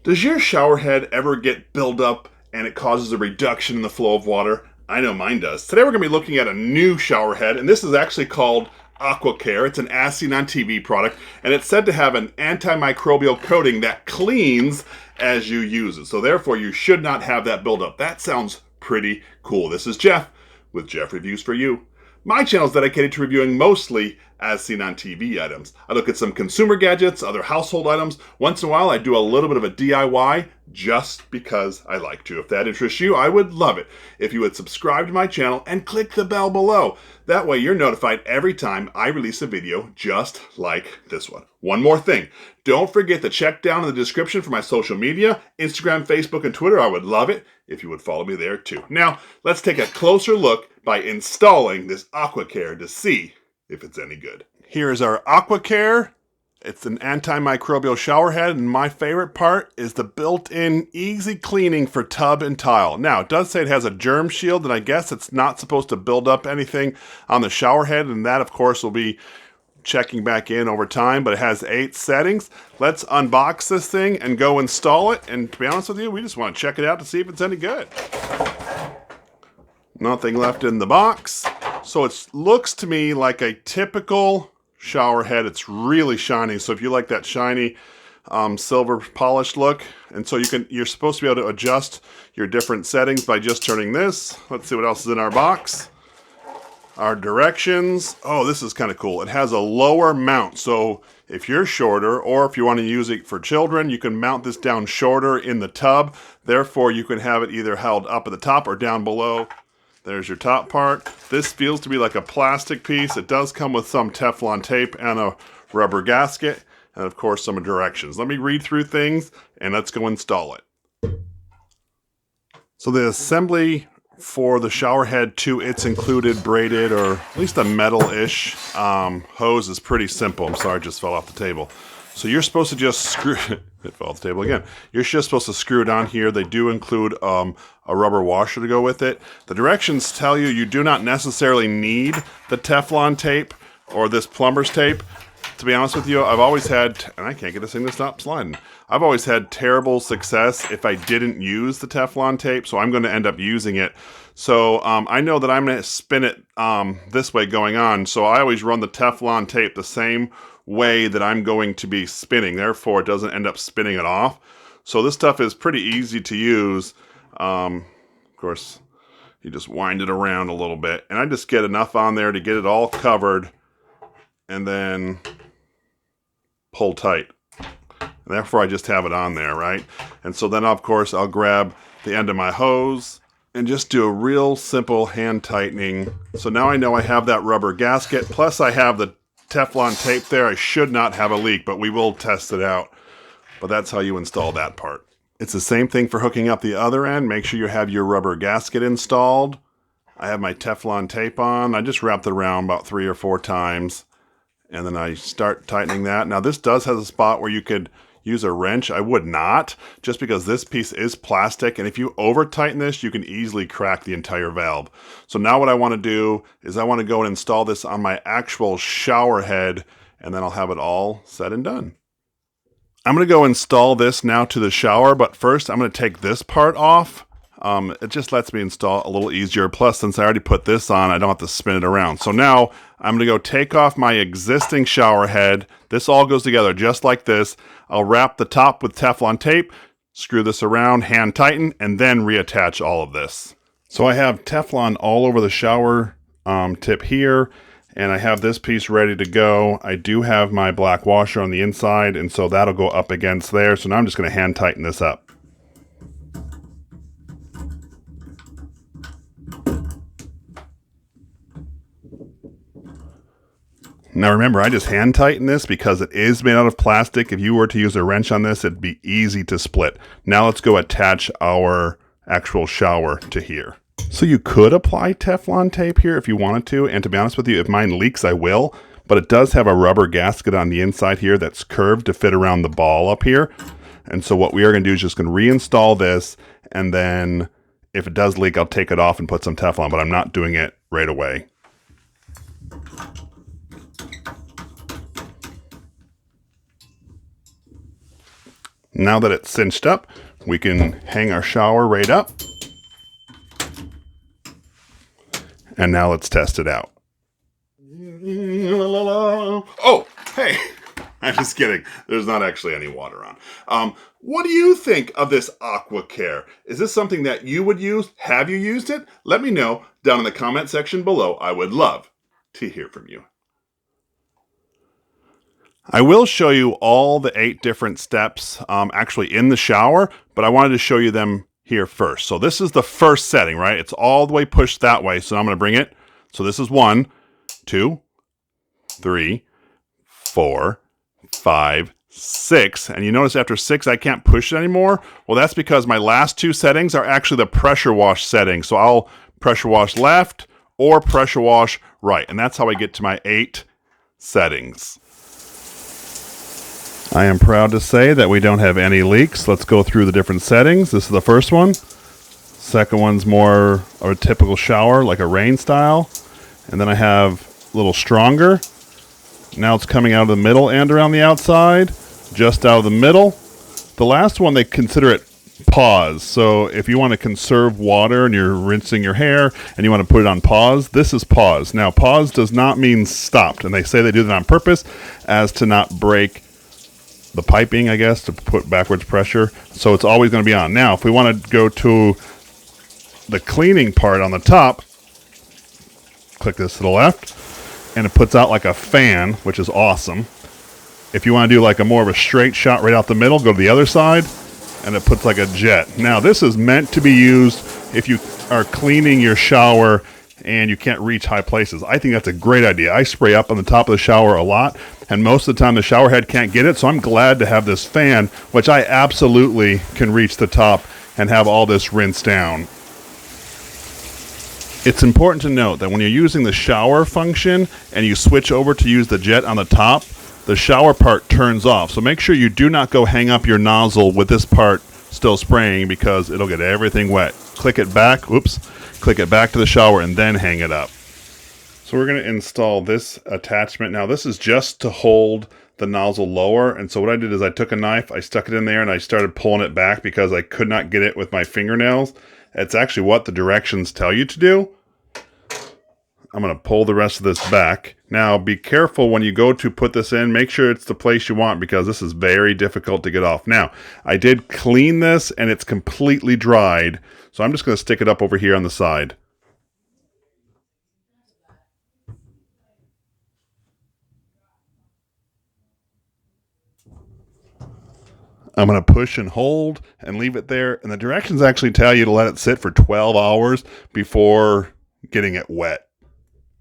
Does your shower head ever get buildup and it causes a reduction in the flow of water? I know mine does. Today we're going to be looking at a new shower head, and this is actually called AquaCare. It's an as seen on TV product, and it's said to have an antimicrobial coating that cleans as you use it. So therefore, you should not have that buildup. That sounds pretty cool. This is Jeff with Jeff Reviews for You. My channel is dedicated to reviewing mostly as seen on TV items. I look at some consumer gadgets, other household items. Once in a while, I do a little bit of a DIY just because I like to. If that interests you, I would love it if you would subscribe to my channel and click the bell below. That way you're notified every time I release a video just like this one. One more thing. Don't forget to check down in the description for my social media, Instagram, Facebook, and Twitter. I would love it if you would follow me there too. Now, let's take a closer look by installing this AquaCare to see if it's any good. Here's our AquaCare. It's an antimicrobial shower head, and my favorite part is the built-in easy cleaning for tub and tile. Now, it does say it has a germ shield, and I guess it's not supposed to build up anything on the shower head, and that, of course, will be checking back in over time, but it has 8 settings. Let's unbox this thing and go install it, and to be honest with you, we just want to check it out to see if it's any good. Nothing left in the box. So it looks to me like a typical shower head. It's really shiny. So if you like that shiny silver polished look, and so you're supposed to be able to adjust your different settings by just turning this. Let's see what else is in our box. Our directions. Oh, this is kind of cool. It has a lower mount. So if you're shorter, or if you want to use it for children, you can mount this down shorter in the tub. Therefore, you can have it either held up at the top or down below. There's your top part. This feels to be like a plastic piece. It does come with some Teflon tape and a rubber gasket, and of course some directions. Let me read through things and let's go install it. So the assembly for the shower head to its included braided, or at least a metal-ish hose is pretty simple. I'm sorry, it just fell off the table. So you're supposed to just screw it fell off the table again. You're just supposed to screw it on here. They do include a rubber washer to go with it. The directions tell you you do not necessarily need the Teflon tape or this plumber's tape. To be honest with you, I've always had, and I can't get this thing to stop sliding. I've always had terrible success if I didn't use the Teflon tape, so I'm going to end up using it. So I know that I'm going to spin it this way going on, so I always run the Teflon tape the same way that I'm going to be spinning. Therefore, it doesn't end up spinning it off. So this stuff is pretty easy to use. Of course, you just wind it around a little bit, and I just get enough on there to get it all covered, and then pull tight. And therefore, I just have it on there, right? And so then, of course, I'll grab the end of my hose and just do a real simple hand tightening. So now I know I have that rubber gasket, plus I have the Teflon tape there. I should not have a leak, but we will test it out. But that's how you install that part. It's the same thing for hooking up the other end. Make sure you have your rubber gasket installed. I have my Teflon tape on. I just wrapped it around about 3 or 4 times. And then I start tightening that. Now this does have a spot where you could use a wrench. I would not, just because this piece is plastic, and if you over tighten this, you can easily crack the entire valve. So now what I want to do is I want to go and install this on my actual shower head, and then I'll have it all said and done. I'm going to go install this now to the shower, but first I'm going to take this part off. It just lets me install a little easier. Plus, since I already put this on, I don't have to spin it around. So now I'm going to go take off my existing shower head. This all goes together just like this. I'll wrap the top with Teflon tape, screw this around, hand tighten, and then reattach all of this. So I have Teflon all over the shower tip here, and I have this piece ready to go. I do have my black washer on the inside, and so that'll go up against there. So now I'm just going to hand tighten this up. Now remember, I just hand tighten this because it is made out of plastic. If you were to use a wrench on this, it'd be easy to split. Now let's go attach our actual shower to here. So you could apply Teflon tape here if you wanted to, and to be honest with you, if mine leaks, I will. But it does have a rubber gasket on the inside here that's curved to fit around the ball up here. And so what we are going to do is just going to reinstall this, and then if it does leak, I'll take it off and put some Teflon, but I'm not doing it right away. Now that it's cinched up, we can hang our shower right up. And now let's test it out. Oh, hey, I'm just kidding. There's not actually any water on. What do you think of this AquaCare? Is this something that you would use? Have you used it? Let me know down in the comment section below. I would love to hear from you. I will show you all the 8 different steps actually in the shower, but I wanted to show you them here first. So this is the first setting, right? It's all the way pushed that way. So I'm going to bring it. So this is 1, 2, 3, 4, 5, 6. And you notice after 6, I can't push it anymore. Well, that's because my last 2 settings are actually the pressure wash settings. So I'll pressure wash left or pressure wash right. And that's how I get to my 8 settings. I am proud to say that we don't have any leaks. Let's go through the different settings. This is the first one. Second one's more of a typical shower, like a rain style. And then I have a little stronger. Now it's coming out of the middle and around the outside. Just out of the middle. The last one, they consider it pause. So if you want to conserve water and you're rinsing your hair and you want to put it on pause, this is pause. Now, pause does not mean stopped. And they say they do that on purpose as to not break the piping, I guess, to put backwards pressure. So it's always going to be on. Now, if we want to go to the cleaning part on the top, click this to the left, and it puts out like a fan, which is awesome. If you want to do like a more of a straight shot right out the middle, go to the other side, and it puts like a jet. Now, this is meant to be used if you are cleaning your shower and you can't reach high places. I think that's a great idea. I spray up on the top of the shower a lot, and most of the time the shower head can't get it, so I'm glad to have this fan, which I absolutely can reach the top and have all this rinsed down. It's important to note that when you're using the shower function and you switch over to use the jet on the top, the shower part turns off. So make sure you do not go hang up your nozzle with this part still spraying because it'll get everything wet. Click it back, click it back to the shower and then hang it up. So we're going to install this attachment. Now this is just to hold the nozzle lower. And so what I did is I took a knife, I stuck it in there and I started pulling it back because I could not get it with my fingernails. It's actually what the directions tell you to do. I'm going to pull the rest of this back. Now be careful when you go to put this in. Make sure it's the place you want because this is very difficult to get off. Now, I did clean this and it's completely dried. So I'm just going to stick it up over here on the side. I'm going to push and hold and leave it there. And the directions actually tell you to let it sit for 12 hours before getting it wet.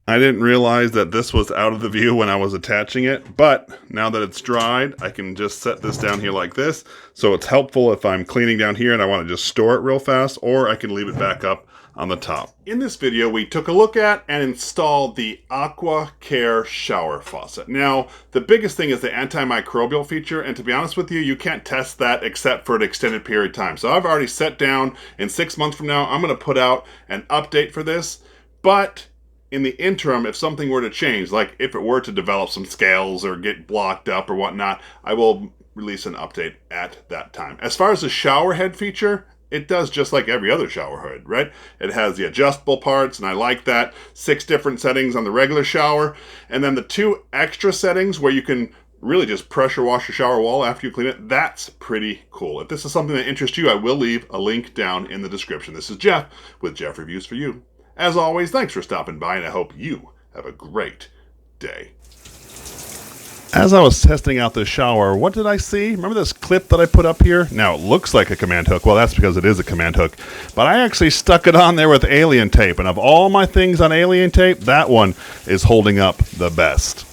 I didn't realize that this was out of the view when I was attaching it, but now that it's dried, I can just set this down here like this. So it's helpful if I'm cleaning down here and I want to just store it real fast, or I can leave it back up on the top. In this video, we took a look at and installed the AquaCare shower faucet. Now, the biggest thing is the antimicrobial feature, and to be honest with you, you can't test that except for an extended period of time. So I've already set down, in 6 months from now, I'm going to put out an update for this, but in the interim, if something were to change, like if it were to develop some scales or get blocked up or whatnot, I will release an update at that time. As far as the shower head feature, it does just like every other shower head, right? It has the adjustable parts, and I like that. 6 different settings on the regular shower, and then the 2 extra settings where you can really just pressure wash your shower wall after you clean it. That's pretty cool. If this is something that interests you, I will leave a link down in the description. This is Jeff with Jeff Reviews for You. As always, thanks for stopping by, and I hope you have a great day. As I was testing out this shower, what did I see? Remember this clip that I put up here? Now, it looks like a command hook. Well, that's because it is a command hook. But I actually stuck it on there with alien tape. And of all my things on alien tape, that one is holding up the best.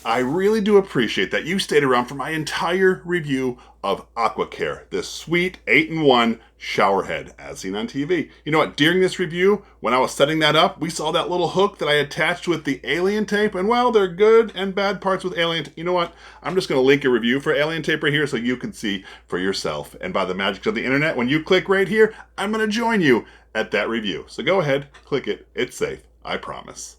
I really do appreciate that you stayed around for my entire review of AquaCare, this sweet 8-in-1 shower head as seen on TV. You know what, during this review, when I was setting that up, we saw that little hook that I attached with the alien tape, and well, there are good and bad parts with alien tape. You know what, I'm just going to link a review for alien tape right here so you can see for yourself. And by the magic of the internet, when you click right here, I'm going to join you at that review. So go ahead, click it, it's safe, I promise.